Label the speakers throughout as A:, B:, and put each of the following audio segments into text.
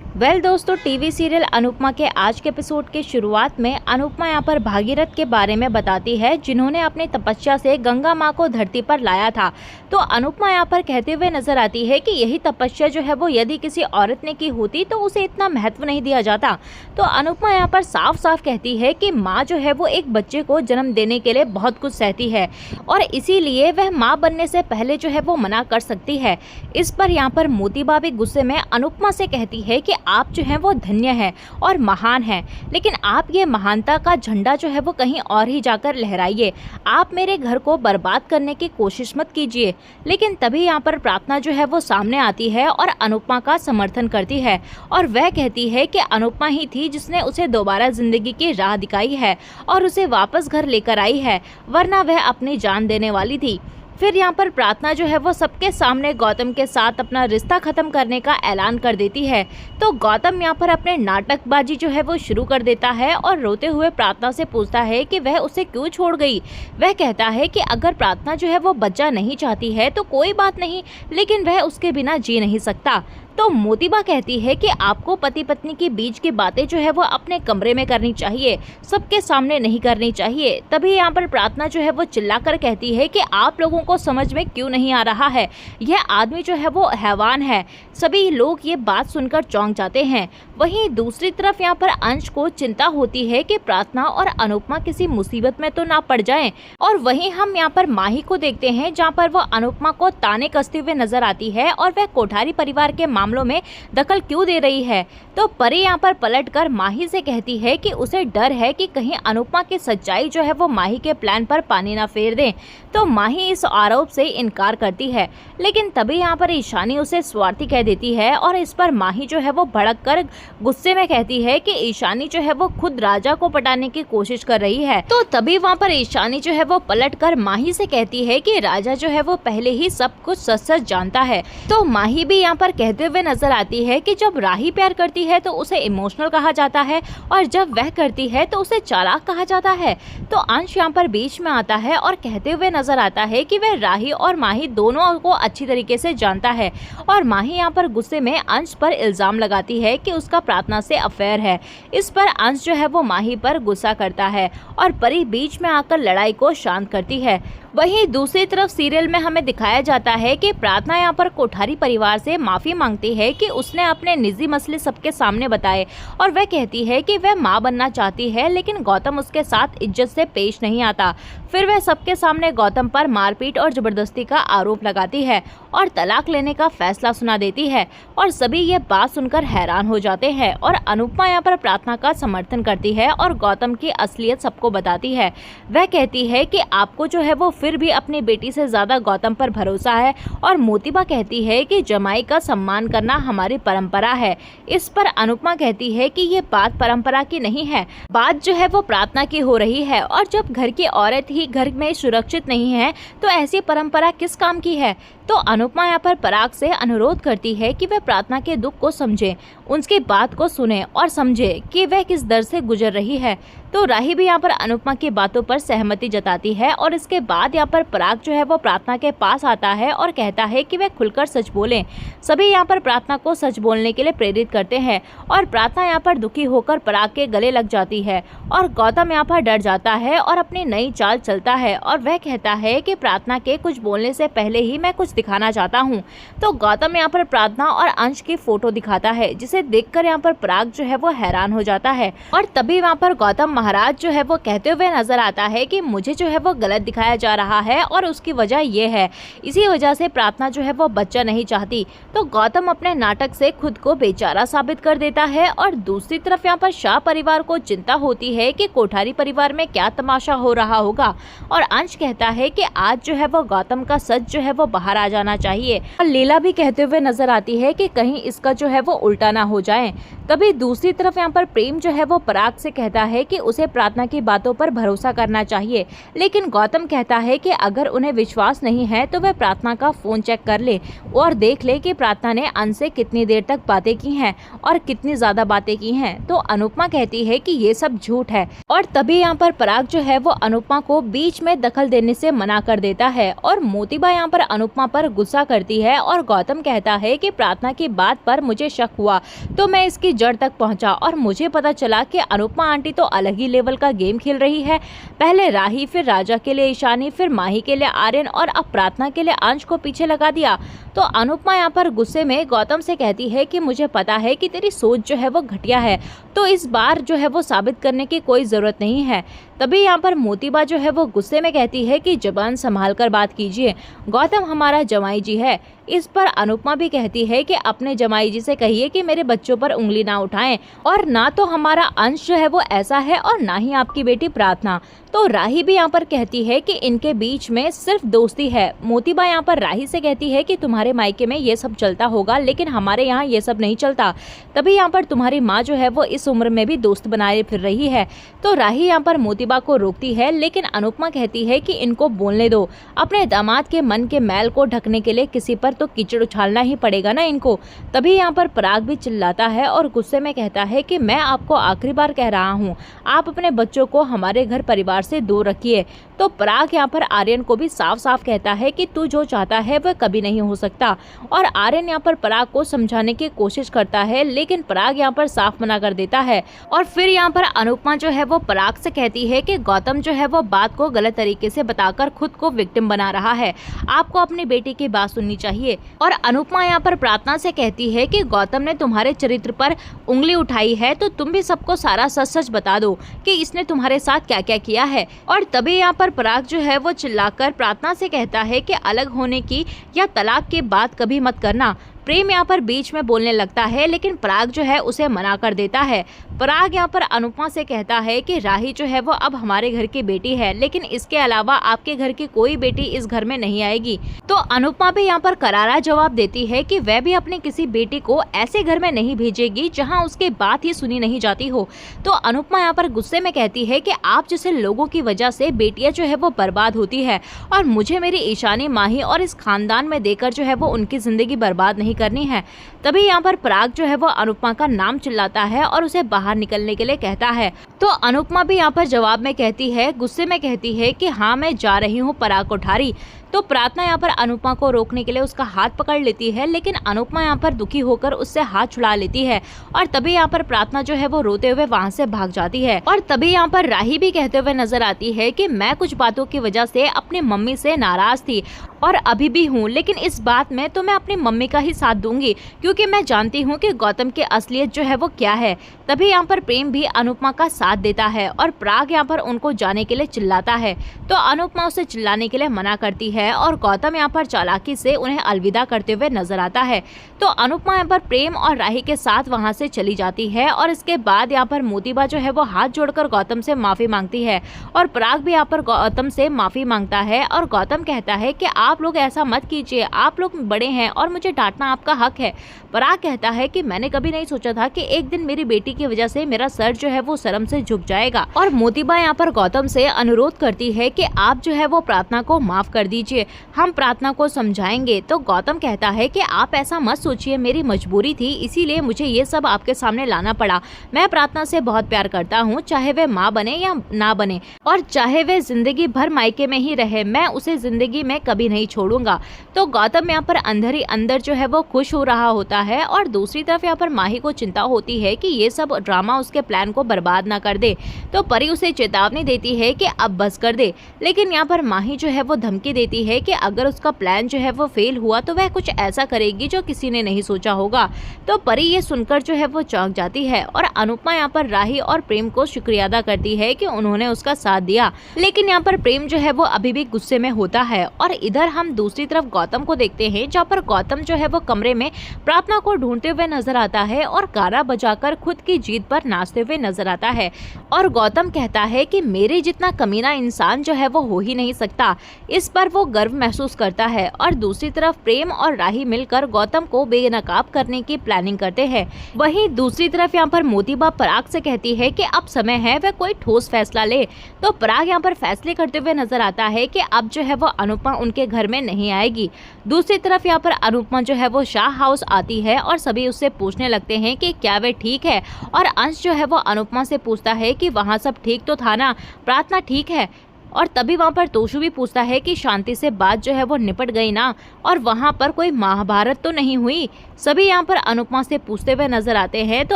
A: दोस्तों, TV serial Anupama के आज के एपिसोड के शुरुआत में अनुपमा यहाँ पर भागीरथ के बारे में बताती है, जिन्होंने अपनी तपस्या से गंगा माँ को धरती पर लाया था। तो अनुपमा यहाँ पर कहते हुए नजर आती है कि यही तपस्या जो है वो यदि किसी औरत ने की होती तो उसे इतना महत्व नहीं दिया जाता। तो अनुपमा यहाँ पर साफ साफ कहती है कि माँ जो है वो एक बच्चे को जन्म देने के लिए बहुत कुछ सहती है और इसीलिए वह माँ बनने से पहले जो है वो मना कर सकती है। इस पर यहाँ पर मोतीबा भी गुस्से में अनुपमा से कहती है कि आप जो हैं वो धन्य हैं और महान हैं, लेकिन आप ये महानता का झंडा जो है वो कहीं और ही जाकर लहराइए। आप मेरे घर को बर्बाद करने की कोशिश मत कीजिए। लेकिन तभी यहाँ पर प्रार्थना जो है वो सामने आती है और अनुपमा का समर्थन करती है और वह कहती है कि अनुपमा ही थी जिसने उसे दोबारा जिंदगी की राह दिखाई है और उसे वापस घर लेकर आई है, वरना वह अपनी जान देने वाली थी। फिर यहाँ पर प्रार्थना जो है वो सबके सामने गौतम के साथ अपना रिश्ता खत्म करने का ऐलान कर देती है। तो गौतम यहाँ पर अपने नाटकबाजी जो है वो शुरू कर देता है और रोते हुए प्रार्थना से पूछता है कि वह उसे क्यों छोड़ गई। वह कहता है कि अगर प्रार्थना जो है वो बच्चा नहीं चाहती है तो कोई बात नहीं, लेकिन वह उसके बिना जी नहीं सकता। तो मोतीबा कहती है कि आपको पति पत्नी के बीच की बातें जो है वो अपने कमरे में करनी चाहिए, सबके सामने नहीं करनी चाहिए। तभी यहाँ पर प्रार्थना जो है वो चिल्लाकर कहती है कि आप लोगों को समझ में क्यों नहीं आ रहा है, यह आदमी जो है वो हैवान है। सभी लोग ये बात सुनकर चौंक जाते हैं। वहीं दूसरी तरफ यहाँ पर अंश को चिंता होती है कि प्रार्थना और अनुपमा किसी मुसीबत में तो ना पड़ जाएं। और वहीं हम यहाँ पर माही को देखते हैं, जहाँ पर वो अनुपमा को ताने कसते हुए नजर आती है और वह कोठारी परिवार के मामलों में दखल क्यों दे रही है। तो परी यहाँ पर पलटकर माही से कहती है कि उसे डर है कि कहीं अनुपमा की सच्चाई जो है वो माही के प्लान पर पानी ना फेर दे। तो माही इस आरोप से इनकार करती है, लेकिन तभी यहाँ पर ईशानी उसे स्वार्थी कह देती है और इस पर माही जो है वो भड़क कर गुस्से में कहती है कि ईशानी जो है वो खुद राजा को पटाने की कोशिश कर रही है। तो तभी वहाँ पर ईशानी जो है वो पलटकर माही से कहती है कि राजा जो है वो पहले ही सब कुछ सच सच जानता है। तो माही भी यहाँ पर कहते हुए नजर आती है कि जब राही प्यार करती है तो उसे इमोशनल कहा जाता है और जब वह करती है तो उसे चालाक कहा जाता है। तो अंश यहाँ पर बीच में आता है और कहते हुए नजर आता है कि वह राही और माही दोनों को अच्छी तरीके से जानता है और माही यहाँ पर गुस्से में अंश पर इल्जाम लगाती है कि उसका प्रार्थना से अफेयर है। इस पर अंश जो है वो माही पर गुस्सा करता है और परी बीच में आकर लड़ाई को शांत करती है। वहीं दूसरी तरफ सीरियल में हमें दिखाया जाता है कि प्रार्थना यहाँ पर कोठारी परिवार से माफी मांगती है कि उसने अपने निजी मसले सबके सामने बताए और वह कहती है कि वह मां बनना चाहती है, लेकिन गौतम उसके साथ इज्जत से पेश नहीं आता। फिर वह सबके सामने गौतम पर मारपीट और जबरदस्ती का आरोप लगाती है और तलाक लेने का फैसला सुना देती है और सभी ये बात सुनकर हैरान हो जाते हैं और अनुपमा यहाँ पर प्रार्थना का समर्थन करती है और गौतम की असलियत सबको बताती है। वह कहती है कि आपको जो है वो फिर भी अपनी बेटी से ज्यादा गौतम पर भरोसा है और मोतीबा कहती है कि जमाई का सम्मान करना हमारी परंपरा है। इस पर अनुपमा कहती है कि ये बात परंपरा की नहीं है, बात जो है वो प्रार्थना की हो रही है और जब घर की औरत ही घर में सुरक्षित नहीं है तो ऐसी परंपरा किस काम की है। तो अनुपमा यहाँ पर पराग से अनुरोध करती है कि वह प्रार्थना के दुख को समझे, उनकी बात को सुने और समझे कि वह किस दर से गुजर रही है। तो राही भी यहाँ पर अनुपमा की बातों पर सहमति जताती है और इसके बाद यहाँ पर पराग जो है वो प्रार्थना के पास आता है और कहता है कि वह खुलकर सच बोले। सभी यहाँ पर प्रार्थना को सच बोलने के लिए प्रेरित करते हैं और प्रार्थना यहाँ पर दुखी होकर पराग के गले लग जाती है और गौतम यहाँ पर डर जाता है और अपनी नई चाल चलता है और वह कहता है कि प्रार्थना के कुछ बोलने से पहले ही मैं कुछ दिखाना चाहता हूँ। तो गौतम यहाँ पर प्रार्थना और अंश की फोटो दिखाता है, जिसे देखकर यहाँ पर पराग जो है वो हैरान हो जाता है और तभी वहाँ पर गौतम महाराज जो है वो कहते हुए नजर आता है कि मुझे जो है वो गलत दिखाया जा रहा है और उसकी वजह ये है, इसी वजह से प्रार्थना जो है वो बच्चा नहीं चाहती। तो गौतम अपने नाटक से खुद को बेचारा साबित कर देता है और दूसरी तरफ यहाँ पर शाह परिवार को चिंता होती है कि कोठारी परिवार में क्या तमाशा हो रहा होगा और अंश कहता है कि आज जो है वो गौतम का सच जो है वो बाहर आ जाना चाहिए और लीला भी कहते हुए नजर आती है कि कहीं इसका जो है वो उल्टा ना हो जाए। तभी दूसरी तरफ यहाँ पर प्रेम जो है वो पराग से कहता है कि उसे प्रार्थना की बातों पर भरोसा करना चाहिए, लेकिन गौतम कहता है कि अगर उन्हें विश्वास नहीं है तो वह प्रार्थना का फोन चेक कर ले और देख ले कि प्रार्थना ने अंश से कितनी देर तक बातें की हैं और कितनी ज्यादा बातें की हैं। तो अनुपमा कहती है कि ये सब झूठ है और तभी यहाँ पर पराग जो है वो अनुपमा को बीच में दखल देने से मना कर देता है और मोतीबा यहाँ पर अनुपमा पर गुस्सा करती है और गौतम कहता है कि प्रार्थना की बात पर मुझे शक हुआ तो मैं इसकी जड़ तक पहुंचा और मुझे पता चला कि अनुपमा आंटी तो अलग ही लेवल का गेम खेल रही है। पहले राही, फिर राजा के लिए ईशानी, फिर माही के लिए आर्यन और अब प्रार्थना के लिए अंश को पीछे लगा दिया। तो अनुपमा यहाँ पर गुस्से में गौतम से कहती है कि मुझे पता है कि तेरी सोच जो है वो घटिया है, तो इस बार जो है वो साबित करने की कोई जरूरत नहीं है। तभी यहाँ पर मोतीबा जो है वो गुस्से में कहती है कि जुबान संभाल कर बात कीजिए, गौतम हमारा जमाई जी है। इस पर अनुपमा भी कहती है कि अपने जमाई जी से कहिए कि मेरे बच्चों पर उंगली ना उठाएं और ना तो हमारा अंश जो है वो ऐसा है और ना ही आपकी बेटी प्रार्थना। तो राही भी यहाँ पर कहती है कि इनके बीच में सिर्फ दोस्ती है। मोतीबा यहाँ पर राही से कहती है कि तुम्हारे मायके में ये सब चलता होगा लेकिन हमारे यहाँ ये सब नहीं चलता। तभी यहाँ पर तुम्हारी माँ जो है वो इस उम्र में भी दोस्त बनाए फिर रही है। तो राही यहाँ पर मोतीबा को रोकती है लेकिन अनुपमा कहती है कि इनको बोलने दो, अपने दामाद के मन के मैल को ढकने के लिए किसी पर तो कीचड़ उछालना ही पड़ेगा ना इनको। तभी यहाँ पर पराग भी चिल्लाता है और गुस्से में कहता है कि मैं आपको आखिरी बार कह रहा हूँ, आप अपने बच्चों को हमारे घर परिवार से दूर रखिए। तो पराग यहाँ पर आर्यन को भी साफ साफ कहता है कि तू जो चाहता है वह कभी नहीं हो सकता और आर्यन यहाँ पर पराग को समझाने की कोशिश करता है लेकिन पराग यहाँ पर साफ मना कर देता है। और फिर यहाँ पर अनुपमा जो है वो पराग से कहती है कि गौतम जो है वो बात को गलत तरीके से बताकर खुद को विक्टिम बना रहा है, आपको अपनी बेटी की बात सुननी चाहिए। और अनुपमा यहाँ पर प्रार्थना से कहती है कि गौतम ने तुम्हारे चरित्र पर उंगली उठाई है तो तुम भी सबको सारा सच सच बता दो कि इसने तुम्हारे साथ क्या क्या किया है। और तभी यहाँ पर पराग जो है वो चिल्लाकर प्रार्थना से कहता है कि अलग होने की या तलाक की बात कभी मत करना। प्रेम यहाँ पर बीच में बोलने लगता है लेकिन पराग जो है उसे मना कर देता है। पराग यहाँ पर अनुपमा से कहता है कि राही जो है वो अब हमारे घर की बेटी है लेकिन इसके अलावा आपके घर की कोई बेटी इस घर में नहीं आएगी। तो अनुपमा भी यहाँ पर करारा जवाब देती है कि वह भी अपनी किसी बेटी को ऐसे घर में नहीं भेजेगी जहाँ उसकी बात ही सुनी नहीं जाती हो। तो अनुपमा यहाँ पर गुस्से में कहती है कि आप जैसे लोगों की वजह से बेटियां जो है वो बर्बाद होती है और मुझे मेरी ईशानी, माही और इस खानदान में देकर जो है वो उनकी जिंदगी बर्बाद नहीं करनी है। तभी यहाँ पर पराग जो है वो अनुपमा का नाम चिल्लाता है और उसे बाहर निकलने के लिए कहता है। तो अनुपमा भी यहाँ पर जवाब में कहती है, गुस्से में कहती है कि हाँ मैं जा रही हूँ पराग कोठारी। तो प्रार्थना यहाँ पर अनुपमा को रोकने के लिए उसका हाथ पकड़ लेती है लेकिन अनुपमा यहाँ पर दुखी होकर उससे हाथ छुड़ा लेती है और तभी यहाँ पर प्रार्थना जो है वो रोते हुए वहाँ से भाग जाती है। और तभी यहाँ पर राही भी कहते हुए नजर आती है कि मैं कुछ बातों की वजह से अपनी मम्मी से नाराज थी और अभी भी हूँ, लेकिन इस बात में तो मैं अपनी मम्मी का ही साथ दूंगी क्योंकि मैं जानती हूँ कि गौतम की असलियत जो है वो क्या है। तभी यहाँ पर प्रेम भी अनुपमा का साथ देता है और पराग यहाँ पर उनको जाने के लिए चिल्लाता है। तो अनुपमा उसे चिल्लाने के लिए मना करती है और गौतम यहाँ पर चालाकी से उन्हें अलविदा करते हुए नजर आता है। तो अनुपमा यहाँ पर प्रेम और राही के साथ वहाँ से चली जाती है और इसके बाद यहाँ पर मोतीबा जो है वो हाथ जोड़कर गौतम से माफी मांगती है और पराग भी यहाँ पर गौतम से माफी मांगता है और गौतम कहता है कि आप लोग ऐसा मत कीजिए, आप लोग बड़े हैं और मुझे डांटना आपका हक है। पराग कहता है कि मैंने कभी नहीं सोचा था कि एक दिन मेरी बेटी की वजह से मेरा सर जो है वो शर्म से झुक जाएगा। और मोतीबा यहाँ पर गौतम से अनुरोध करती है कि आप जो है वो प्रार्थना को माफ कर दीजिए, हम प्रार्थना को समझाएंगे। तो गौतम कहता है कि आप ऐसा मत सोचिए, मेरी मजबूरी थी इसीलिए मुझे ये सब आपके सामने लाना पड़ा। मैं प्रार्थना से बहुत प्यार करता हूँ, चाहे वह माँ बने या ना बने और चाहे वह जिंदगी भर मायके में ही रहे, मैं उसे जिंदगी में कभी नहीं छोड़ूंगा। तो गौतम यहाँ पर अंदर ही अंदर जो है वो खुश हो रहा होता है और दूसरी तरफ यहाँ पर माही को चिंता होती है कि ये सब ड्रामा उसके प्लान को बर्बाद ना कर दे। तो परी उसे चेतावनी देती है कि अब बस कर दे, लेकिन यहाँ पर माही जो है वो धमकी देती है कि अगर उसका प्लान जो है वो फेल हुआ तो वह कुछ ऐसा करेगी जो किसी ने नहीं सोचा होगा। तो परी ये सुनकर जो है वो चौंक जाती है और अनुपमा यहाँ पर राही और प्रेम को शुक्रिया अदा करती है कि उन्होंने उसका साथ दिया। लेकिन यहाँ पर प्रेम जो है वो अभी भी गुस्से में होता है और इधर हम दूसरी तरफ गौतम को देखते हैं जहाँ पर गौतम जो है वो कमरे में प्रार्थना को ढूंढते हुए नजर आता है और गाना बजाकर खुद की जीत पर नाचते हुए नजर आता है। और गौतम कहता है कि मेरे जितना कमीना इंसान जो है वो हो ही नहीं सकता। इस पर वो गर्व महसूस करता है और दूसरी तरफ प्रेम और राही मिलकर गौतम को बेनकाब करने की प्लानिंग करते हैं। वहीं दूसरी तरफ यहाँ पर मोतीबा पराग से कहती है कि अब समय है वह कोई ठोस फैसला ले। तो पराग यहाँ पर फैसले करते हुए नजर आता है कि अब जो है वो अनुपमा उनके घर में नहीं आएगी। दूसरी तरफ यहाँ पर अनुपमा जो है वो शाह हाउस आती है और सभी उससे पूछने लगते हैं कि क्या वे ठीक है, और अंश जो है वो अनुपमा से पूछता है कि वहाँ सब ठीक तो था ना, प्रार्थना ठीक है। और तभी वहाँ पर तोशु भी पूछता है कि शांति से बात जो है वो निपट गई ना, और वहाँ पर कोई महाभारत तो नहीं हुई। सभी यहाँ पर अनुपमा से पूछते हुए नजर आते हैं। तो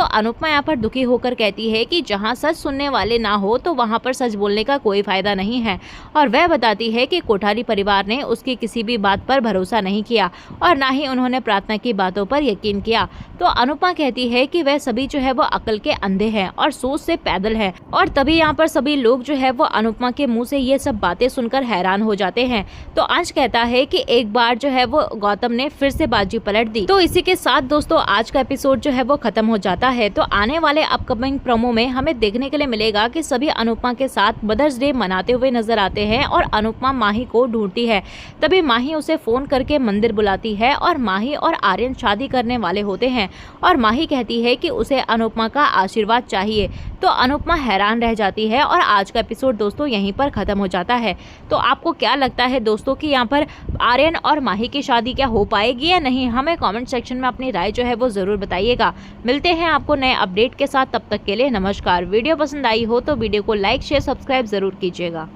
A: अनुपमा यहाँ पर दुखी होकर कहती है कि जहाँ सच सुनने वाले ना हो तो वहाँ पर सच बोलने का कोई फायदा नहीं है। और वह बताती है कि कोठारी परिवार ने उसकी किसी भी बात पर भरोसा नहीं किया और ना ही उन्होंने प्रार्थना की बातों पर यकीन किया। तो अनुपमा कहती है कि वह सभी जो है वो अकल के अंधे हैं और सोच से पैदल है। और तभी यहाँ पर सभी लोग जो है वो अनुपमा के मुँह से ये सब बातें सुनकर हैरान हो जाते हैं। तो अंश कहता है कि एक बार जो है वो गौतम ने फिर से बाजी पलट दी। तो इसी के साथ दोस्तों आज का एपिसोड जो है वो खत्म हो जाता है। तो आने वाले अपकमिंग प्रोमो में हमें देखने के लिए मिलेगा कि सभी अनुपमा के साथ मदर्स डे मनाते हुए नजर आते हैं और अनुपमा माही को ढूंढती है। तभी माही उसे फोन करके मंदिर बुलाती है और माही और आर्यन शादी करने वाले होते हैं और माही कहती है कि उसे अनुपमा का आशीर्वाद चाहिए। तो अनुपमा हैरान रह जाती है और आज का एपिसोड दोस्तों यहीं पर खत्म हो जाता है। तो आपको क्या लगता है दोस्तों कि यहाँ पर आर्यन और माही की शादी क्या हो पाएगी या नहीं? हमें कमेंट सेक्शन में अपनी राय जो है वो जरूर बताइएगा। मिलते हैं आपको नए अपडेट के साथ, तब तक के लिए नमस्कार। वीडियो पसंद आई हो तो वीडियो को लाइक शेयर सब्सक्राइब जरूर कीजिएगा।